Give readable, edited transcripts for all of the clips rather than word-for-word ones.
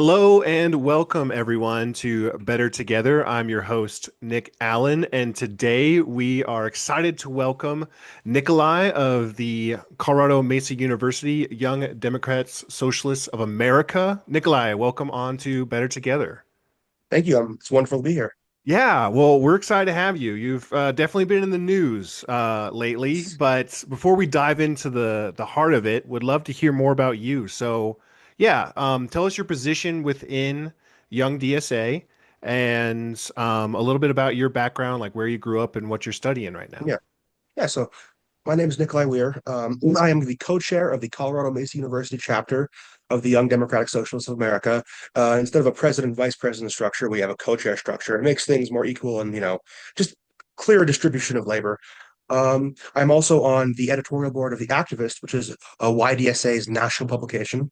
Hello and welcome everyone to Better Together. I'm your host, Nick Allen, and today we are excited to welcome Nikolai of the Colorado Mesa University Young Democrats Socialists of America. Nikolai, welcome on to Better Together. Thank you. It's wonderful to be here. Yeah, well, we're excited to have you. You've definitely been in the news lately, but before we dive into the heart of it, would love to hear more about you. So, yeah, tell us your position within Young DSA and a little bit about your background, like where you grew up and what you're studying right now. Yeah. Yeah. So my name is Nikoli Weir. I am the co-chair of the Colorado Mesa University chapter of the Young Democratic Socialists of America. Instead of a president vice president structure, we have a co-chair structure. It makes things more equal and, just clearer distribution of labor. I'm also on the editorial board of The Activist, which is a YDSA's national publication.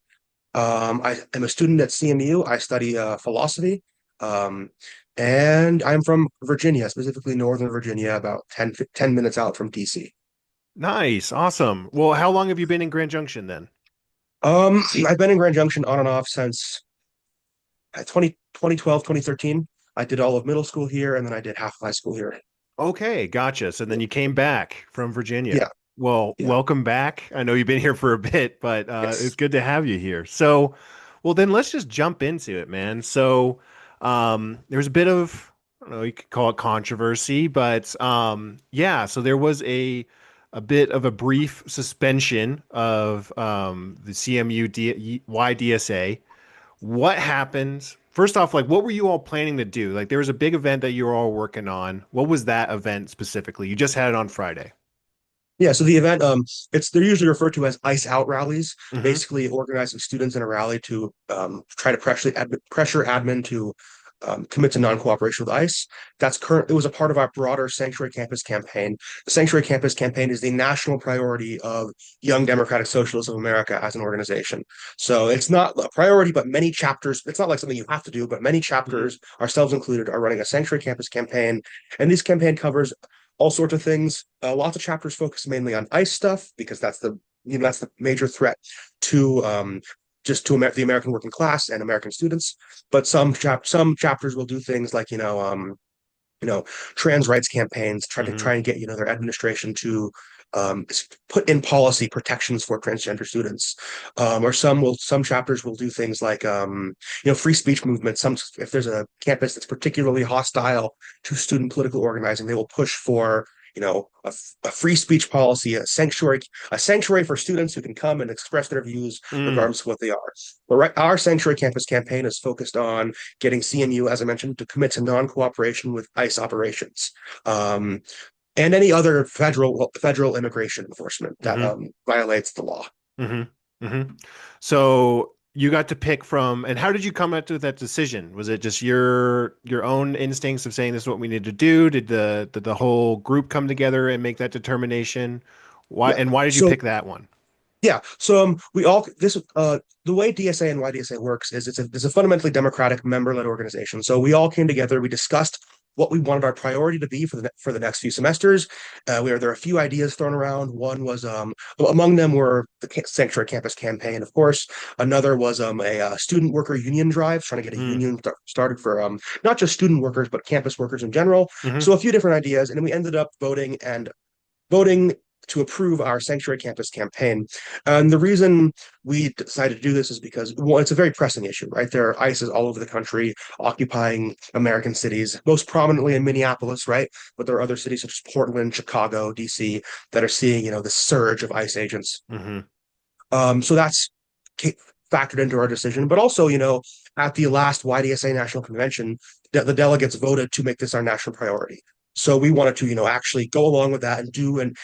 I am a student at CMU. I study philosophy. Um, and I'm from Virginia, specifically Northern Virginia, about 10 minutes out from DC. Nice, awesome. Well, how long have you been in Grand Junction then? I've been in Grand Junction on and off since 2012, 2013. I did all of middle school here, and then I did half of high school here. Okay, gotcha. So then you came back from Yeah, Virginia. Well, yeah, welcome back. I know you've been here for a bit, but it's yes. good to have you here. So, well, then let's just jump into it, man. So, there's a bit of, I don't know, you could call it controversy, but yeah, so there was a bit of a brief suspension of the CMU YDSA. What happened? First off, like, what were you all planning to do? Like, there was a big event that you were all working on. What was that event specifically? You just had it on Friday. Yeah, so the event, they're usually referred to as ice out rallies, Hmm. basically organizing students in a rally to try to pressure admin to commit to non-cooperation with ICE. It was a part of our broader Sanctuary Campus campaign. The Sanctuary Campus campaign is the national priority of Young Democratic Socialists of America as an organization. So it's not a priority, but many chapters, it's not like something you have to do, but many Hmm. chapters, ourselves included, are running a Sanctuary Campus campaign. And this campaign covers all sorts of things. Lots of chapters focus mainly on ICE stuff because that's the major threat to the American working class and American students. But some chapters will do things like you know trans rights campaigns, Hmm. try and get their administration to put in policy protections for transgender students. Or some chapters will do things like free speech movements. Some If there's a campus that's particularly hostile to student political organizing, they will push for a free speech policy, a sanctuary for students who can come and express their views Mm. regardless of what they are. But our Sanctuary Campus campaign is focused on getting CMU, as I mentioned, to commit to non-cooperation with ICE operations, um, and any other federal immigration enforcement that Hmm. violates the law. Hmm. Hmm. So you got to pick from, and how did you come up to that decision? Was it just your own instincts of saying this is what we need to do? Did the whole group come together and make that determination? Yeah. Why did you So pick that one? yeah. So we all this the way DSA and YDSA works is it's a fundamentally democratic member-led organization. So we all came together, we discussed what we wanted our priority to be for the next few semesters. There are a few ideas thrown around. One was among them were the Sanctuary Campus campaign, of course. Another was a student worker union drive, trying to get a Mm. union started for not just student workers but campus workers in general. Hmm. So a few different ideas, and then we ended up voting to approve our Sanctuary Campus campaign. And the reason we decided to do this is because, well, it's a very pressing issue, right? There are ISIS all over the country occupying American cities, most prominently in Minneapolis, right? But there are other cities such as Portland, Chicago, DC that are seeing, the surge of ICE agents. Hmm. So that's factored into our decision. But also, at the last YDSA National Convention, the delegates voted to make this our national priority. So we wanted to, actually go along with that and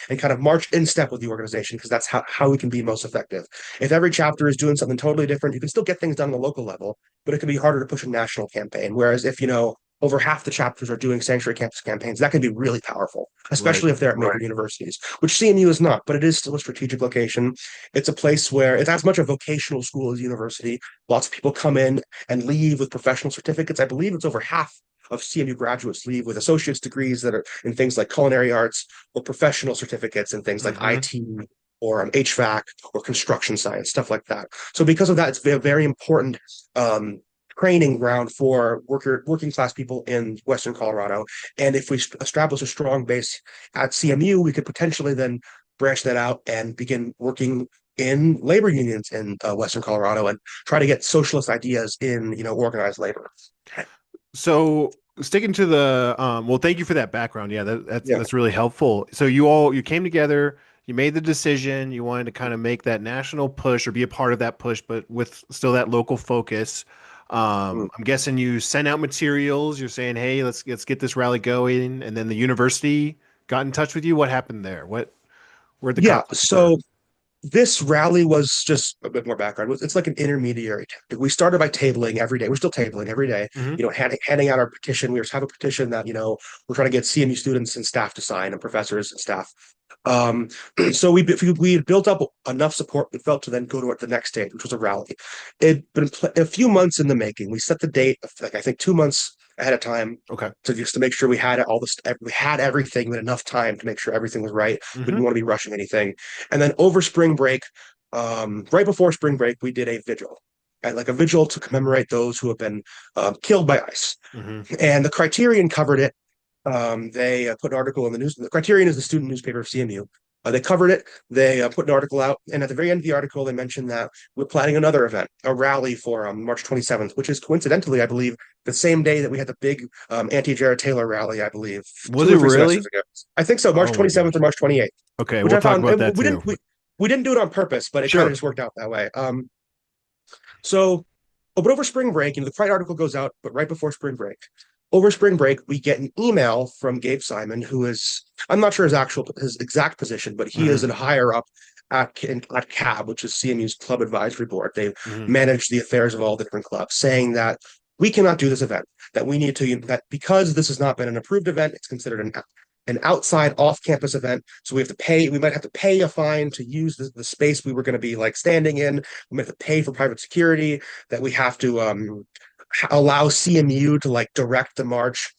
and kind of march in step with the organization because that's how we can be most effective. If every chapter is doing something totally different, you can still get things done on the local level, but it can be harder to push a national campaign. Whereas if, over half the chapters are doing sanctuary campus campaigns, that can be really powerful, Right. especially if they're at major universities, which CMU is not, but it is still a strategic location. It's a place where it's as much a vocational school as university. Lots of people come in and leave with professional certificates. I believe it's over half of CMU graduates leave with associate's degrees that are in things like culinary arts or professional certificates in things like Hmm. IT or HVAC or construction science, stuff like that. So because of that, it's a very important training ground for working class people in Western Colorado. And if we establish a strong base at CMU, we could potentially then branch that out and begin working in labor unions in Western Colorado and try to get socialist ideas in, organized labor. So sticking to the well, thank you for that background. Yeah, that's Yeah. that's really helpful. So you came together, you made the decision, you wanted to kind of make that national push or be a part of that push, but with still that local focus. Mm. I'm guessing you sent out materials. You're saying, "Hey, let's get this rally going," and then the university got in touch with you. What happened there? Where'd the Yeah. conflict occur? So this rally was just a bit more background. It's like an intermediary tactic. We started by tabling every day. We're still tabling every day, Hmm. handing out our petition. We have a petition that, we're trying to get CMU students and staff to sign and professors and staff. Um, so we had built up enough support, we felt to then go to the next stage, which was a rally. It'd been a few months in the making. We set the date, like I think 2 months ahead of time Okay. to make sure we had all this, we had everything, with enough time to make sure everything was right. We didn't Hmm. want to be rushing anything. And then over spring break, right before spring break, we did a vigil, right? Like a vigil to commemorate those who have been killed by ICE. Hmm. And the Criterion covered it. They put an article in the news. The Criterion is the student newspaper of CMU. They covered it. They put an article out, and at the very end of the article, they mentioned that we're planning another event, a rally for March 27th, which is coincidentally, I believe, the same day that we had the big anti-Jared Taylor rally. I believe Was two it or three semesters really? ago. I think so, March Oh my 27th or gosh. March 28th, Okay, which we'll I talk found about that we too. didn't do it on purpose, but it kind of Sure. just worked out that way. So, but over spring break, the Pride article goes out, but right before spring break. Over spring break, we get an email from Gabe Simon, who is, I'm not sure his exact position, but he is Hmm. a higher up at CAB, which is CMU's club advisory board. They Hmm. manage the affairs of all the different clubs, saying that we cannot do this event, that we need to, that because this has not been an approved event, it's considered an outside off-campus event. So we might have to pay a fine to use the space we were going to be like standing in. We might have to pay for private security, that we have to allow CMU to like direct the march,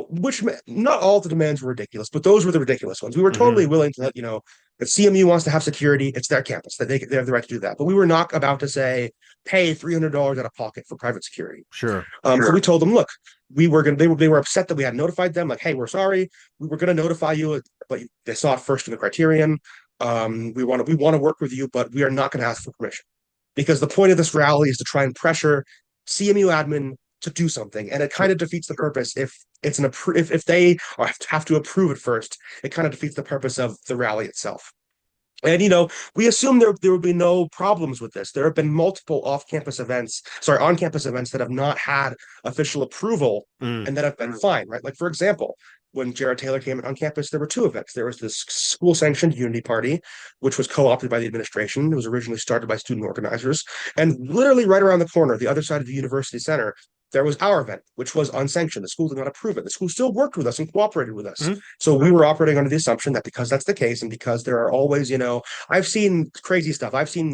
which not all the demands were ridiculous, but those were the ridiculous ones. We were totally Hmm. willing to let, if CMU wants to have security, it's their campus, that they have the right to do that. But we were not about to say, pay $300 out of pocket for private security. Sure. So we told them, look, they were upset that we had notified them, like, hey, we're sorry, we were going to notify you, but they saw it first in the Criterion. We want to work with you, but we are not going to ask for permission, because the point of this rally is to try and pressure CMU admin to do something, and it kind Sure. of defeats the purpose if it's if they have to approve it first. It kind of defeats the purpose of the rally itself. And we assume there would be no problems with this. There have been multiple on-campus events that have not had official approval Mm. and that have been fine, right? Like for example, when Jared Taylor came on campus, there were two events. There was this school-sanctioned Unity Party, which was co-opted by the administration. It was originally started by student organizers, and literally right around the corner, the other side of the university center, there was our event, which was unsanctioned. The school did not approve it. The school still worked with us and cooperated with us. Mhm. So we were operating under the assumption that because that's the case, and because there are always, I've seen crazy stuff. I've seen,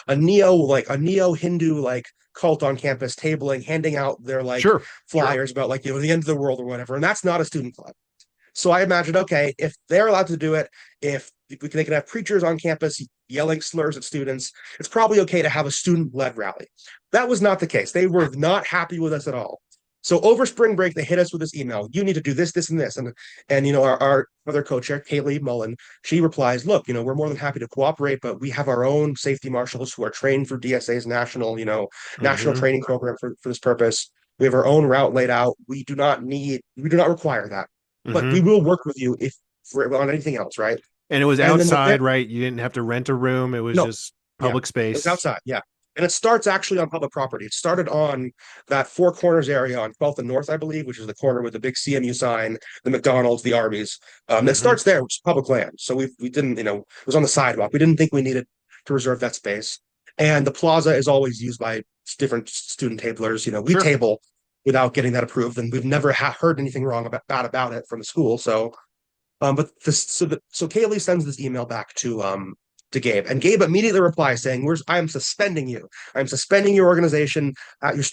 a neo Hindu like cult on campus tabling, handing out their like Sure. flyers about like, the end of the world or whatever. And that's not a student club. So I imagined, okay, if they're allowed to do it, if they can have preachers on campus yelling slurs at students, it's probably okay to have a student-led rally. That was not the case. They were not happy with us at all. So over spring break, they hit us with this email. You need to do this, this, and this. And our other co-chair, Kaylee Mullen, she replies, look, we're more than happy to cooperate, but we have our own safety marshals who are trained for DSA's national Hmm. training program for this purpose. We have our own route laid out. We do not require that, but we Hmm. will work with you if on anything else, right? And it was And then outside, right? You didn't have to rent a room. It was no, just yeah, public it was space. outside, yeah. And it starts actually on public property. It started on that Four Corners area on 12th and North, I believe, which is the corner with the big CMU sign, the McDonald's, the Arby's. It Hmm. starts there, which is public land. So we didn't, it was on the sidewalk. We didn't think we needed to reserve that space. And the plaza is always used by different student tablers. We Sure. table without getting that approved, and we've never heard anything wrong about it from the school. So so Kaylee sends this email back to Gabe, and Gabe immediately replies saying, I am suspending you. I'm suspending your organization, I'm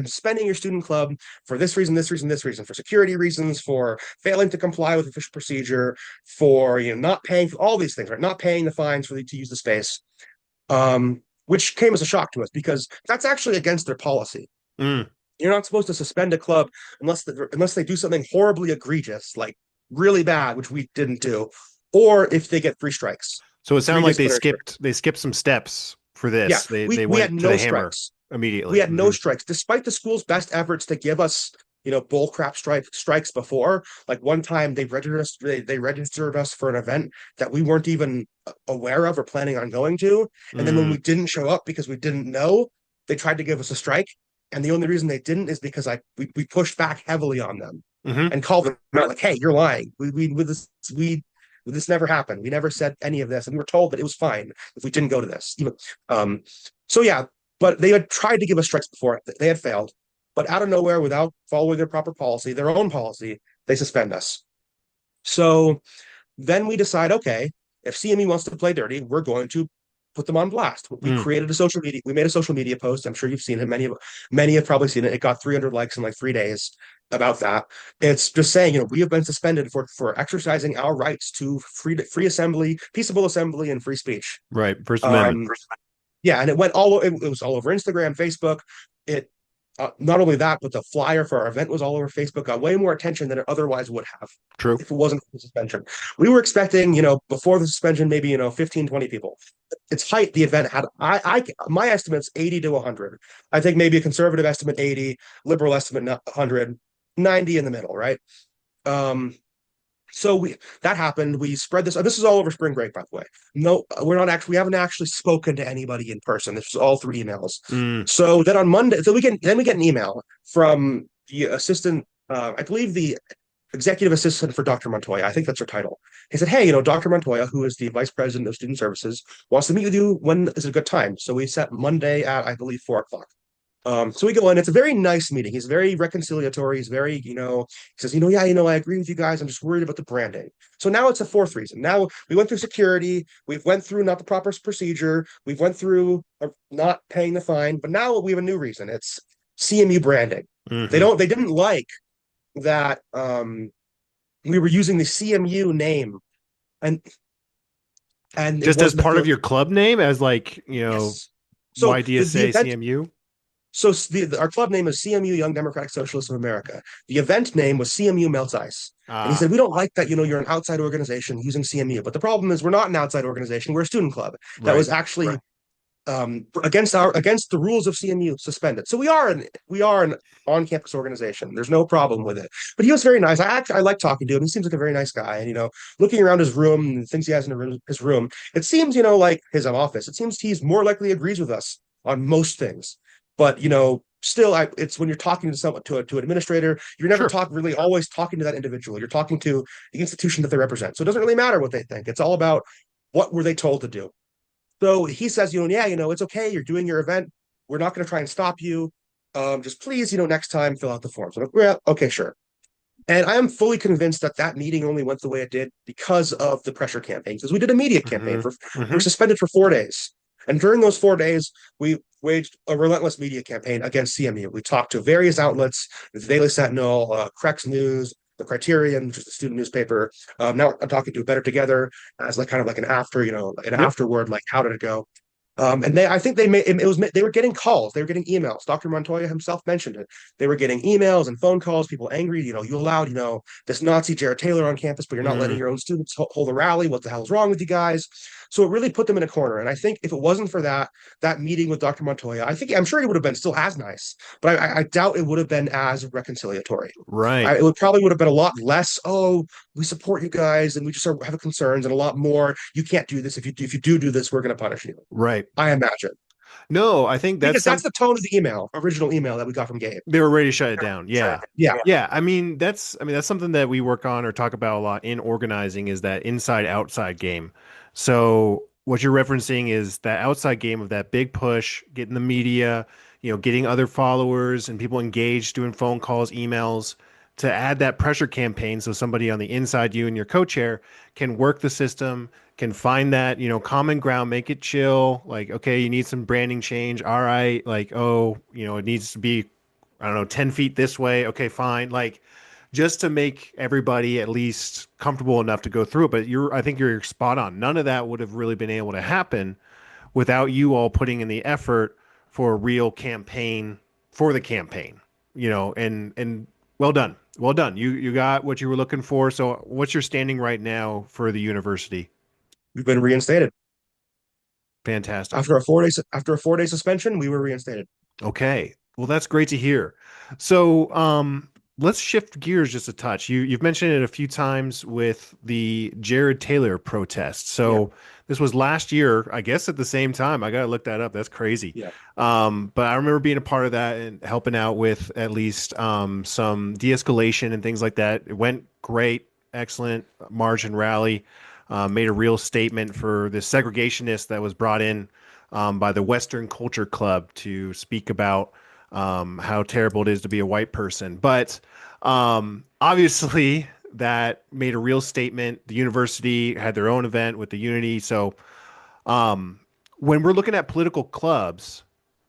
suspending your student club for this reason, this reason, this reason, for security reasons, for failing to comply with official procedure, for not paying for all these things, right? Not paying the fines to use the space, which came as a shock to us because that's actually against their policy. Mm. You're not supposed to suspend a club unless they do something horribly egregious, like really bad, which we didn't do, or if they get three strikes, So it sounded three like disciplinary strikes. they skipped some steps for Yeah, this. They we had went to no the hammer strikes. We immediately. had no strikes, despite the school's best efforts to give us, bull crap strikes before. Like one time, they registered us for an event that we weren't even aware of or planning on going to, and then when Mm. we didn't show up because we didn't know, they tried to give us a strike, and the only reason they didn't is because we pushed back heavily on them Hmm. and called them out like, "Hey, you're lying. We this never happened. We never said any of this, and we were told that it was fine if we didn't go to this." Um, so yeah, but they had tried to give us strikes before. They had failed. But out of nowhere, without following their proper policy, their own policy, they suspend us. So then we decide, okay, if CME wants to play dirty, we're going to put them on blast. We Mm. created a social media. We made a social media post. I'm sure you've seen it. Many have probably seen it. It got 300 likes in like 3 days about that. It's just saying, we have been suspended for exercising our rights to free assembly, peaceable assembly, and free speech. Right. First Amendment. Um, yeah, and it was all over Instagram, Facebook. It Not only that, but the flyer for our event was all over Facebook, got way more attention than it otherwise would have True. if it wasn't for the suspension. We were expecting, before the suspension, maybe, 15, 20 people. Its height, the event had, my estimate's 80 to 100. I think maybe a conservative estimate 80, liberal estimate 100, 90 in the middle, right? Um, so that happened. We spread this. This is all over spring break, by the way. No, we're not actually. We haven't actually spoken to anybody in person. This was all through emails. Mm. So then on Monday, we get an email from the assistant. I believe the executive assistant for Dr. Montoya. I think that's her title. He said, "Hey, Dr. Montoya, who is the vice president of student services, wants to meet with you. When is a good time?" So we set Monday at, I believe, 4 o'clock. So we go in. It's a very nice meeting. He's very reconciliatory. He's very, he says, yeah, I agree with you guys. I'm just worried about the branding. So now it's a fourth reason. Now we went through security. We've went through not the proper procedure. We've went through not paying the fine. But now we have a new reason. It's CMU branding. Hmm. They didn't like that we were using the CMU name and it Just as wasn't part of affiliated. your club name, as Yes. So the YDSA, event CMU. So our club name is CMU Young Democratic Socialists of America. The event name was CMU Melts Ice. And he Ah, said, we don't like that, you're an outside organization using CMU. But the problem is we're not an outside organization. We're a student club that right. was actually against the rules of CMU suspended. So we are an on-campus organization. There's no problem with it. But he was very nice. I like talking to him. He seems like a very nice guy. And looking around his room and things he has in his room, it seems like his office. It seems he's more likely agrees with us on most things. But still, it's when you're talking to someone to an administrator, you're never Sure. really always talking to that individual. You're talking to the institution that they represent. So it doesn't really matter what they think. It's all about what were they told to do. So he says, yeah, it's okay. You're doing your event. We're not going to try and stop you. Just please, next time, fill out the forms. I'm like, well, okay, sure. And I am fully convinced that that meeting only went the way it did because of the pressure campaign. Because we did a media campaign Hmm. we were Hmm. suspended for 4 days, and during those 4 days, we waged a relentless media campaign against CMU. We talked to various outlets: the Daily Sentinel, Crex News, the Criterion, which is the student newspaper. Now I'm talking to Better Together as like kind of like an after, an Yep. afterword, like how did it go? And I think they were getting calls, they were getting emails. Dr. Montoya himself mentioned it. They were getting emails and phone calls, people angry. You allowed, this Nazi Jared Taylor on campus, but you're not letting Mm. your own students hold a rally. What the hell is wrong with you guys? So it really put them in a corner. And I think if it wasn't for that meeting with Dr. Montoya, I'm sure he would have been still as nice, but I doubt it would have been as reconciliatory. Right. Probably would have been a lot less. Oh, we support you guys, and we just have concerns, and a lot more. You can't do this. If you do this, we're going to punish you. Right. I imagine No, I think that's because that's some the tone of the original email that we got from Gabe. they were ready to shut it down. Yeah. Yeah, Yeah. I mean that's something that we work on or talk about a lot in organizing is that inside outside game. So what you're referencing is that outside game of that big push, getting the media, getting other followers and people engaged, doing phone calls, emails to add that pressure campaign so somebody on the inside, you and your co-chair, can work the system, can find that, common ground, make it chill. Like, okay, you need some branding change. All right. Like, oh, it needs to be, I don't know, 10 feet this way. Okay, fine. Like, just to make everybody at least comfortable enough to go through it. But I think you're spot on. None of that would have really been able to happen without you all putting in the effort for a real campaign for the campaign, and well done. Well done. You got what you were looking for. So what's your standing right now for the university? We've been reinstated. Fantastic. After a 4 day suspension, we were reinstated. Okay. Well, that's great to hear. So, let's shift gears just a touch. You've mentioned it a few times with the Jared Taylor protest. Yeah, So this was last year, I guess at the same time. I gotta look that up. That's crazy. yeah, But I remember being a part of that and helping out with at least some de-escalation and things like that. It went great, excellent march and rally. Made a real statement for the segregationist that was brought in by the Western Culture Club to speak about how terrible it is to be a white person. But obviously, that made a real statement. The university had their own event with the Unity. So um, when we're looking at political clubs,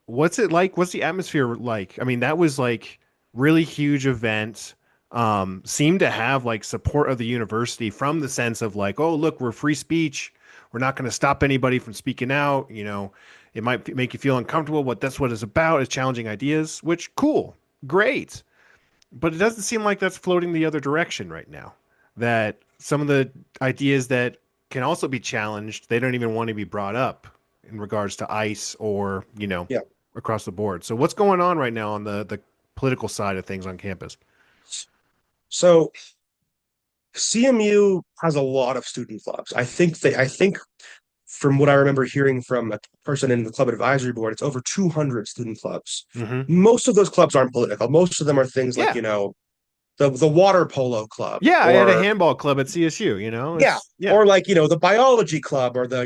what's it like? What's the atmosphere like? I mean, that was like really huge event. Seemed to have like support of the university from the sense of like, oh, look, we're free speech. We're not going to stop anybody from speaking out. It might make you feel uncomfortable, but that's what it's about is challenging ideas, which cool, great. But it doesn't seem like that's floating the other direction right now. That some of the ideas that can also be challenged, they don't even want to be brought up in regards to ICE or, yeah. across the board. So what's going on right now on the political side of things on campus? So CMU has a lot of student clubs. I think from what I remember hearing from a person in the club advisory board, it's over 200 student clubs. Hmm. Most of those clubs aren't political. Most of them are things like, Yeah. the water polo club, Yeah, I had a or handball club at CSU, yeah, it's yeah. or like, the biology club, or the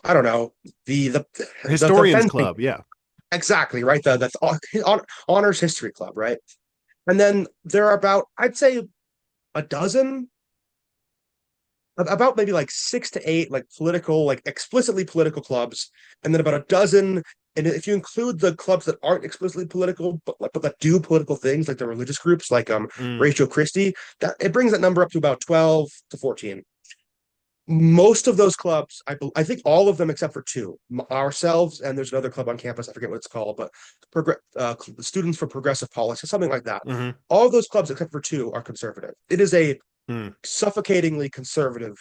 I don't know, the Historians fencing. club, yeah. Exactly, right. The honors history club, right? And then there are about, I'd say, a dozen, about maybe like 6 to 8 like political, like explicitly political clubs, and then about a dozen. And if you include the clubs that aren't explicitly political, but that do political things, like the religious groups, like Mm, Rachel Christie, that it brings that number up to about 12 to 14. Most of those clubs, I think all of them except for two, ourselves, and there's another club on campus, I forget what it's called, but Students for Progressive Policy, something like that. hmm All of those clubs except for two are conservative. It is a mm, suffocatingly conservative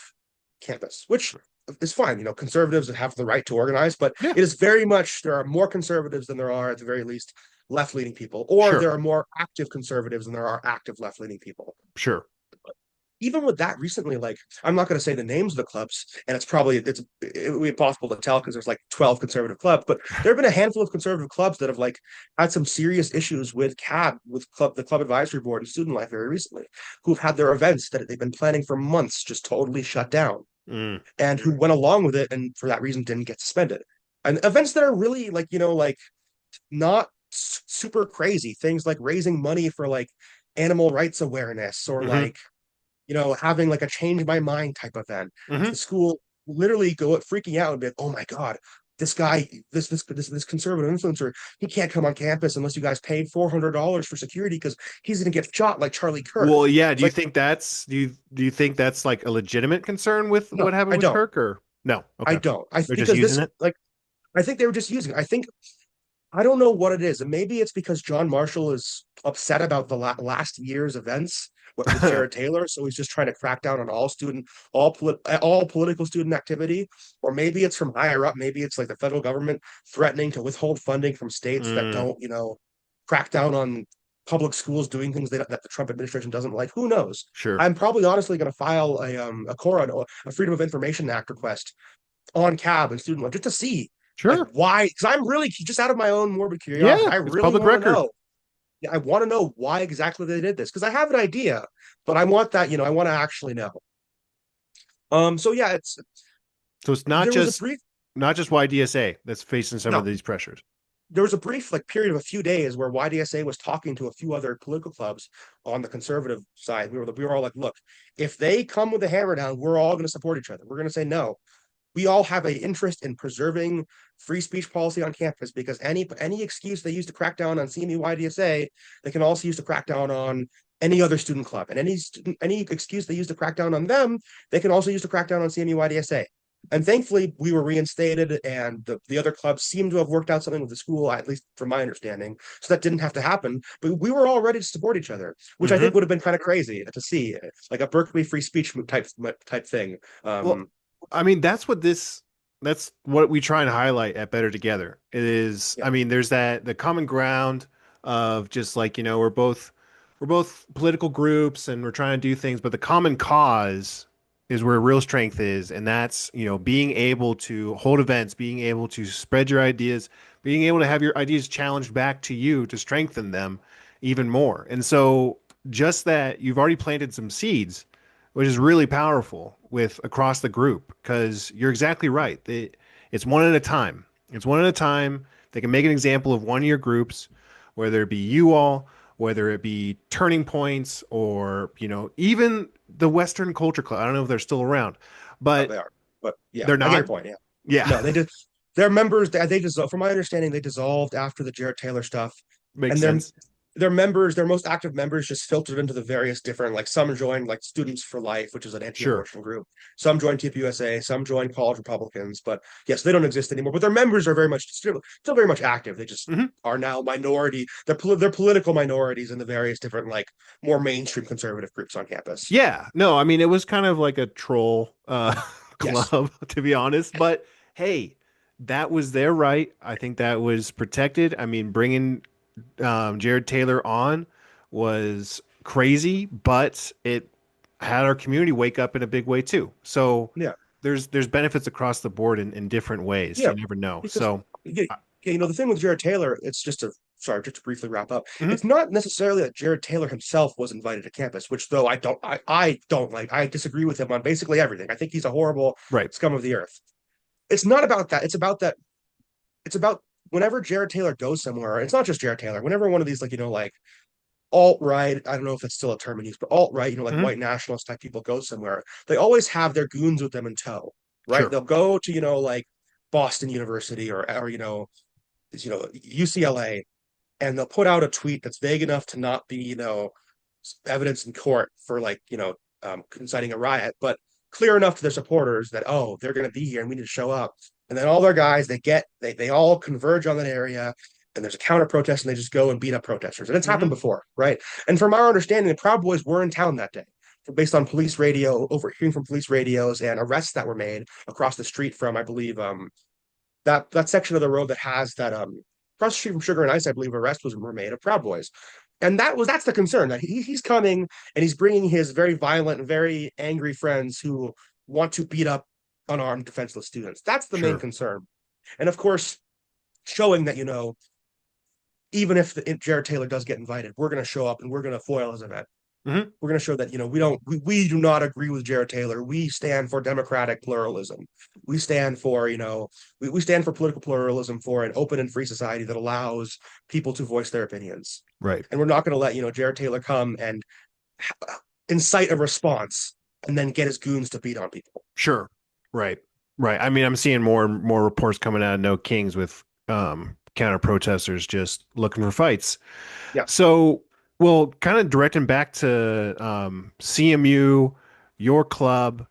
campus, which is fine. Conservatives have the right to organize, but yeah, it is very much, there are more conservatives than there are, at the very least, left-leaning people, or sure, there are more active conservatives than there are active left-leaning people. sure. Even with that recently, like, I'm not going to say the names of the clubs, and it would be impossible to tell because there's like 12 conservative clubs, but there have been a handful of conservative clubs that have like had some serious issues with the club advisory board and student life very recently, who've had their events that they've been planning for months just totally shut down, Mm, and who went along with it and for that reason didn't get suspended. And events that are really like, like not super crazy things, like raising money for like animal rights awareness, or hmm like, having like a change my mind type event. The hmm school literally go freaking out and be like, oh my God, this guy, this conservative influencer, he can't come on campus unless you guys paid $400 for security because he's gonna get shot like Charlie Kirk. Well, yeah. Do you Like, think do you think that's like a legitimate concern with no, what happened I with don't. Kirk, or no? I Okay, don't. I they're just because using this it. like I think they were just using it. I don't know what it is. And maybe it's because John Marshall is upset about the last year's events with Jared Taylor, so he's just trying to crack down on all political student activity. Or maybe it's from higher up. Maybe it's like the federal government threatening to withhold funding from states that Mm, don't, crack down on public schools doing things that the Trump administration doesn't like. Who knows? sure, I'm probably honestly going to file a CORA, a Freedom of Information Act request on CAB and student loan just to see like sure. why, because I'm really just out of my own morbid curiosity. Yeah, I it's really public want to record. know. Yeah, I want to know why exactly they did this because I have an idea, but I want that, I want to actually know. So yeah, So it's there was a brief not just YDSA that's facing some of no, these pressures. there was a brief like period of a few days where YDSA was talking to a few other political clubs on the conservative side. We were all like, look, if they come with a hammer down, we're all going to support each other. We're going to say no. We all have an interest in preserving free speech policy on campus because any excuse they use to crack down on CMU YDSA, they can also use to crack down on any other student club. And any excuse they use to crack down on them, they can also use to crack down on CMU YDSA. And thankfully, we were reinstated, and the other clubs seemed to have worked out something with the school, at least from my understanding. So that didn't have to happen. But we were all ready to support each other, which I think Hmm. would have been kind of crazy to see, like a Berkeley free speech type thing. Well, I mean, that's what we try and highlight at Better Together. It is, Yeah, I mean, there's that the common ground of just like, we're both political groups and we're trying to do things, but the common cause is where real strength is, and that's, being able to hold events, being able to spread your ideas, being able to have your ideas challenged back to you to strengthen them even more. And so just that you've already planted some seeds, which is really powerful with across the group, because you're exactly right. It's one at a time. It's one at a time. They can make an example of one of your groups, whether it be you all, whether it be Turning Points, or even the Western Culture Club. I don't know if they're still around, they but are. But yeah, they're I get not. your point. Yeah. Yeah, No, they did. Their members, they dissolved. From my understanding, they dissolved after the Jared Taylor stuff, makes and sense. their members, their most active members, just filtered into the various different. Like some joined like Students for Life, which is an Sure. anti-abortion group. Some joined TPUSA. Some joined College Republicans. But yes, they don't exist anymore. But their members are very much still very much active. They just Hmm. are now minority. They're political minorities in the various different like more mainstream conservative groups on campus. Yeah. No, I mean, it was kind of like a troll Yes. club, to be honest. But hey, that was their right. I think that was protected. I mean, bringing Jared Taylor on was crazy, but it had our community wake up in a big way too. So Yeah. there's benefits across the board in different ways. Yeah, You never know. because So, yeah, yeah, the thing with Jared Taylor, it's just a sorry, just to briefly wrap up. mhm, It's not necessarily that Jared Taylor himself was invited to campus, which though I don't like. I disagree with him on basically everything. I think he's a horrible right. scum of the earth. It's not about that. It's about that. It's about whenever Jared Taylor goes somewhere. It's not just Jared Taylor. Whenever one of these like alt right, I don't know if it's still a term in use, but alt right, like Mhm, white nationalist type people go somewhere, they always have their goons with them in tow, right? sure. They'll go to like Boston University or UCLA, and they'll put out a tweet that's vague enough to not be evidence in court for like inciting a riot, but clear enough to their supporters that they're going to be here and we need to show up. And then all their guys they all converge on that area, and there's a counter protest, and they just go and beat up protesters. And it's happened Hmm. before, right? And from our understanding, the Proud Boys were in town that day, based on police radio, overhearing from police radios, and arrests that were made across the street from, I believe, that section of the road that has that across the street from Sugar and Ice, I believe arrests were made of Proud Boys. And that's the concern, that he's coming and he's bringing his very violent and very angry friends who want to beat up unarmed defenseless students. That's the main Sure. concern. And of course, showing that even if Jared Taylor does get invited, we're going to show up and we're going to foil his event. Hmm. We're going to show that we do not agree with Jared Taylor. We stand for democratic pluralism. We stand for we stand for political pluralism, for an open and free society that allows people to voice their opinions. Right. And we're not going to let Jared Taylor come and incite a response and then get his goons to beat on people. Sure. Right. Right. I mean, I'm seeing more and more reports coming out of No Kings with counter protesters just looking for fights. Yeah, So, well, kind of directing back to CMU, your club,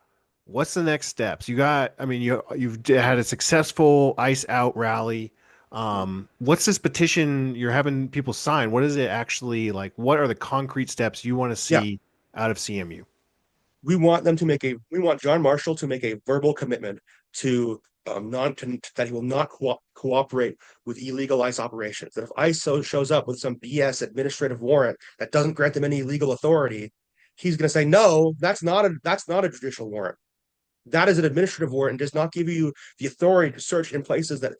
what's the next steps? I mean, you've had a successful Ice Out rally. What's this petition you're having people sign? What is it actually like? What are the concrete steps you want to yeah. see out of CMU? We want John Marshall to make a verbal commitment to non to, that he will not cooperate with illegal ICE operations. That if ICE shows up with some BS administrative warrant that doesn't grant them any legal authority, he's going to say no. That's not a judicial warrant. That is an administrative warrant and does not give you the authority to search in places that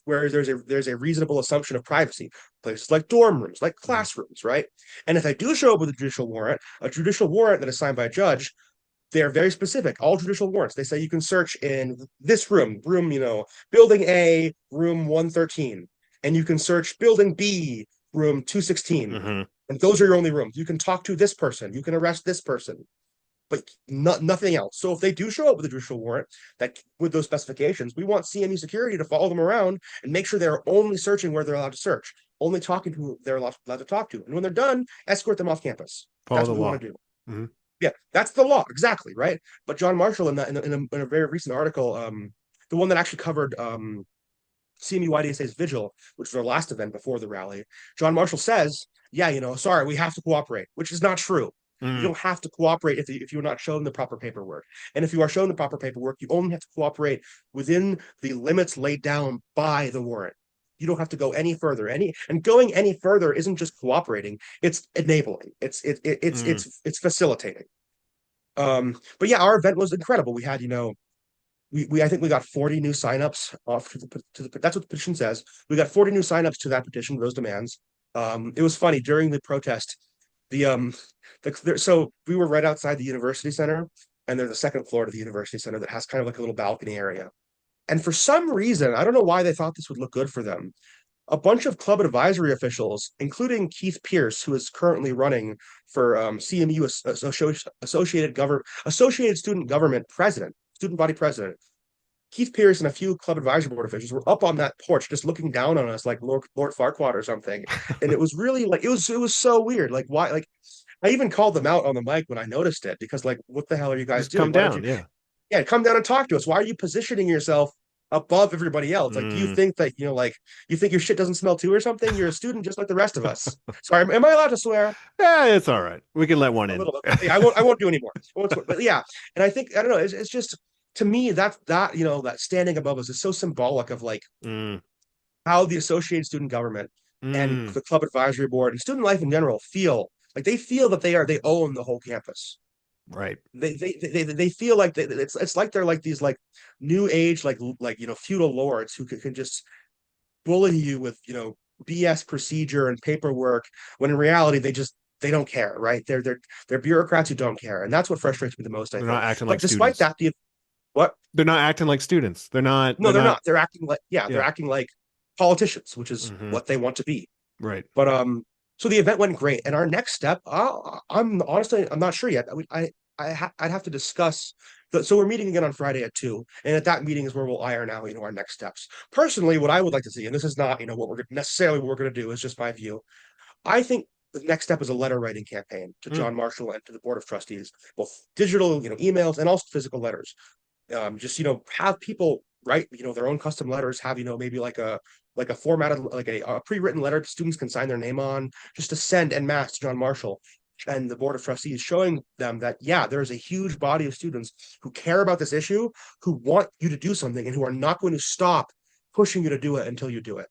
where there's a reasonable assumption of privacy, places like dorm rooms, like Mhm. classrooms, right? And if they do show up with a judicial warrant that is signed by a judge, they're very specific. All judicial warrants, they say you can search in this room, building A, room 113, and you can search building B, room 216. Mhm. And those are your only rooms. You can talk to this person, you can arrest this person, but nothing else. So if they do show up with a judicial warrant that with those specifications, we want CME security to follow them around and make sure they're only searching where they're allowed to search, only talking to who they're allowed to talk to. And when they're done, escort them off campus. Follow That's the what we law. want to do. Mhm. Yeah, that's the law, exactly, right? But John Marshall, in a very recent article, the one that actually covered CMU YDSA's vigil, which was our last event before the rally, John Marshall says, yeah, sorry, we have to cooperate, which is not true. You Mm, don't have to cooperate if you're not shown the proper paperwork. And if you are shown the proper paperwork, you only have to cooperate within the limits laid down by the warrant. You don't have to go any further. And going any further isn't just cooperating; it's enabling. mm. It's facilitating. But yeah, our event was incredible. We had, we I think we got 40 new signups off to the that's what the petition says. We got 40 new signups to that petition, those demands. It was funny during the protest. The so we were right outside the university center, and there's a second floor to the university center that has kind of like a little balcony area. And for some reason, I don't know why they thought this would look good for them. A bunch of club advisory officials, including Keith Pierce, who is currently running for CMU Associated Student Government President, student body president. Keith Pierce and a few club advisory board officials were up on that porch just looking down on us like Lord Farquaad or something. And it was really like it was so weird. Like why like I even called them out on the mic when I noticed it because like what the hell are you guys Just doing? come Why don't down. you Yeah. yeah, come down and talk to us. Why are you positioning yourself above everybody else? Like, do you Mm. think that, like, you think your shit doesn't smell too or something? You're a student just like the rest of us. Sorry, am I allowed to swear? Yeah, it's all right. We can let one A in. little bit. Okay, I won't do anymore. I won't swear. But yeah, and I think, I don't know, it's just, to me, that standing above us is so symbolic of like Mm, how the Associated Student Government and mm. the club advisory board and student life in general feel like they feel that they own the whole campus. Right. They feel like it's like they're like these like new age like feudal lords who can just bully you with BS procedure and paperwork when in reality they don't care, right? They're bureaucrats who don't care, and that's what frustrates me the most, I They're not think. acting But like despite students. that, the what? They're not acting like students. They're not. No, They're they're not. not. They're acting like yeah, they're Yeah. acting like politicians, which is Hmm. what they want to be. Right. But so the event went great, and our next step, I'm not sure yet. I'd have to discuss. So we're meeting again on Friday at 2, and at that meeting is where we'll iron out our next steps. Personally, what I would like to see, and this is not what we're necessarily what we're going to do, is just my view. I think the next step is a letter writing campaign to Mm, John Marshall and to the board of trustees, both digital, emails, and also physical letters. Just have people write their own custom letters, have maybe like a formatted like a pre-written letter students can sign their name on, just to send en masse to John Marshall and the board of trustees, showing them that yeah, there is a huge body of students who care about this issue, who want you to do something, and who are not going to stop pushing you to do it until you do it.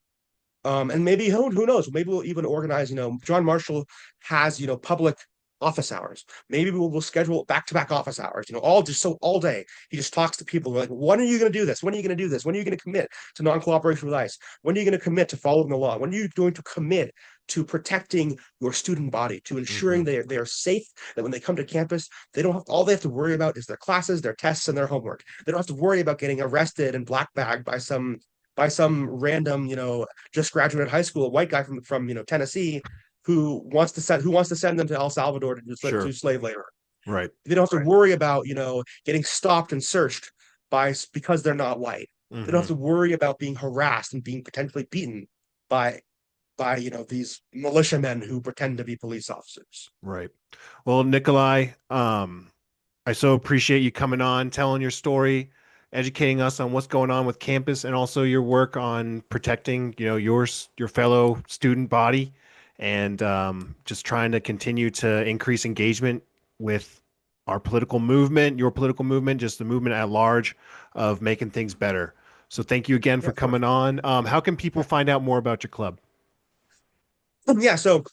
And maybe who knows? Maybe we'll even organize. John Marshall has public office hours. Maybe we'll schedule back-to-back office hours. All day he just talks to people like, when are you going to do this? When are you going to do this? When are you going to commit to non-cooperation with ICE? When are you going to commit to following the law? When are you going to commit to protecting your student body, to ensuring hmm. they are safe, that when they come to campus, all they have to worry about is their classes, their tests, and their homework. They don't have to worry about getting arrested and black bagged by some random, just graduated high school, a white guy from Tennessee who wants to send them to El Salvador to do Sure. slave labor. Right. They don't have to worry about getting stopped and searched because they're not white. They don't Hmm. have to worry about being harassed and being potentially beaten by these militiamen who pretend to be police officers. Right. Well, Nikolai, I so appreciate you coming on, telling your story, educating us on what's going on with campus, and also your work on protecting, your fellow student body, and just trying to continue to increase engagement with our political movement, your political movement, just the movement at large of making things better. So thank you again Yeah, for of course. coming on. How can people find out more about your club? Yeah, so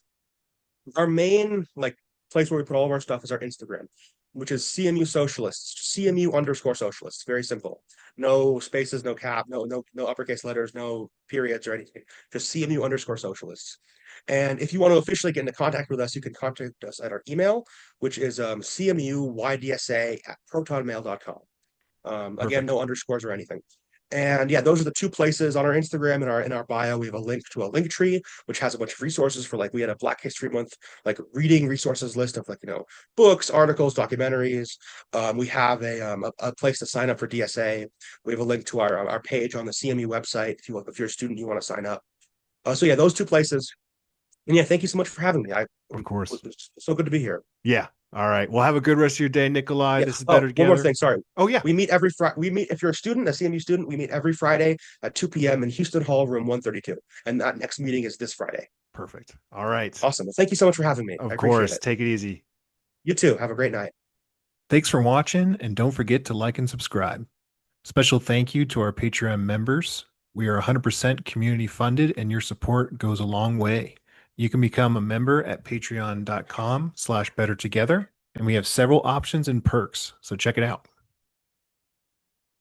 our main like place where we put all of our stuff is our Instagram, which is CMU Socialists, CMU_Socialists. Very simple. No spaces, no cap, no uppercase letters, no periods or anything. Just CMU_Socialists. And if you want to officially get into contact with us, you can contact us at our email, which is CMUYDSA@protonmail.com. Again, Perfect. no underscores or anything. And yeah, those are the two places on our Instagram and our bio. We have a link to a link tree, which has a bunch of resources for we had a Black History Month reading resources list of books, articles, documentaries. We have a place to sign up for DSA. We have a link to our page on the CMU website if you're a student you want to sign up. So yeah, those two places. And yeah, thank you so much for having me. Of course. It's so good to be here. Yeah. All right. Well, have a good rest of your day, Nikolai. Yeah. This is Oh, Better one more Together. thing. Sorry. Oh, yeah. We meet every Friday. We meet if you're a student, a CMU student, we meet every Friday at 2 p.m. in Houston Hall, room 132. And that next meeting is this Friday. Perfect. All right. Awesome. Well, thank you so much for having me. I Of appreciate course. it. Take it easy. You too. Have a great night. Thanks for watching, and don't forget to like and subscribe. Special thank you to our Patreon members. We are 100% community funded, and your support goes a long way. You can become a member at patreon.com/bettertogether, and we have several options and perks, so check it out.